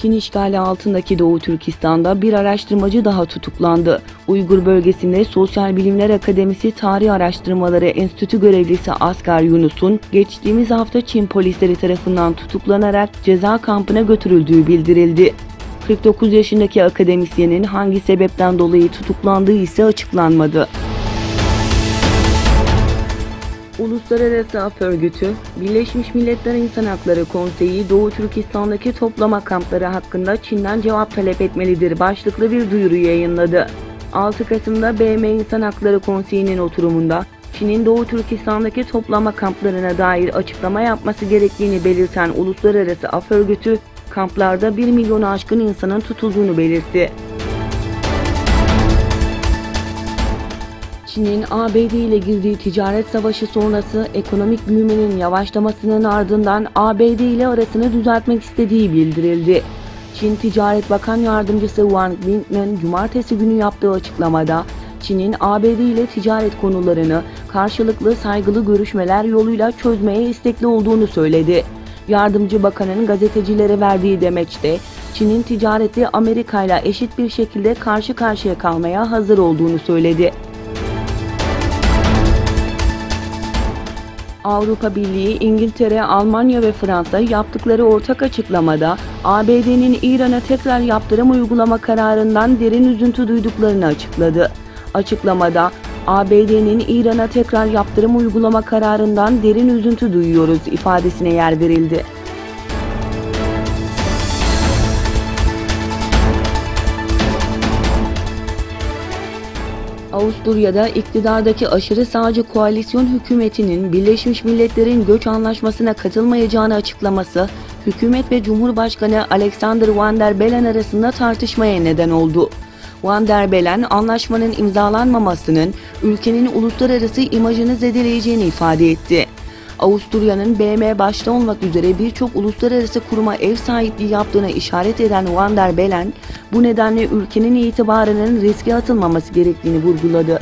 Çin işgali altındaki Doğu Türkistan'da bir araştırmacı daha tutuklandı. Uygur bölgesinde Sosyal Bilimler Akademisi Tarih Araştırmaları Enstitü görevlisi Asgar Yunus'un geçtiğimiz hafta Çin polisleri tarafından tutuklanarak ceza kampına götürüldüğü bildirildi. 49 yaşındaki akademisyenin hangi sebepten dolayı tutuklandığı ise açıklanmadı. Uluslararası Af Örgütü, Birleşmiş Milletler İnsan Hakları Konseyi Doğu Türkistan'daki toplama kampları hakkında Çin'den cevap talep etmelidir başlıklı bir duyuru yayınladı. 6 Kasım'da BM İnsan Hakları Konseyi'nin oturumunda Çin'in Doğu Türkistan'daki toplama kamplarına dair açıklama yapması gerektiğini belirten Uluslararası Af Örgütü, kamplarda 1 milyonu aşkın insanın tutulduğunu belirtti. Çin'in ABD ile girdiği ticaret savaşı sonrası ekonomik büyümenin yavaşlamasının ardından ABD ile arasını düzeltmek istediği bildirildi. Çin Ticaret Bakan Yardımcısı Wang Bing'in cumartesi günü yaptığı açıklamada, Çin'in ABD ile ticaret konularını karşılıklı saygılı görüşmeler yoluyla çözmeye istekli olduğunu söyledi. Yardımcı Bakan'ın gazetecilere verdiği demeçte, Çin'in ticareti Amerika ile eşit bir şekilde karşı karşıya kalmaya hazır olduğunu söyledi. Avrupa Birliği, İngiltere, Almanya ve Fransa yaptıkları ortak açıklamada ABD'nin İran'a tekrar yaptırım uygulama kararından derin üzüntü duyduklarını açıkladı. Açıklamada ABD'nin İran'a tekrar yaptırım uygulama kararından derin üzüntü duyuyoruz ifadesine yer verildi. Avusturya'da iktidardaki aşırı sağcı koalisyon hükümetinin Birleşmiş Milletler'in göç anlaşmasına katılmayacağını açıklaması, hükümet ve Cumhurbaşkanı Alexander Van der Bellen arasında tartışmaya neden oldu. Van der Bellen, anlaşmanın imzalanmamasının ülkenin uluslararası imajını zedeleyeceğini ifade etti. Avusturya'nın BM başta olmak üzere birçok uluslararası kuruma ev sahipliği yaptığına işaret eden Van der Bellen, bu nedenle ülkenin itibarının riske atılmaması gerektiğini vurguladı.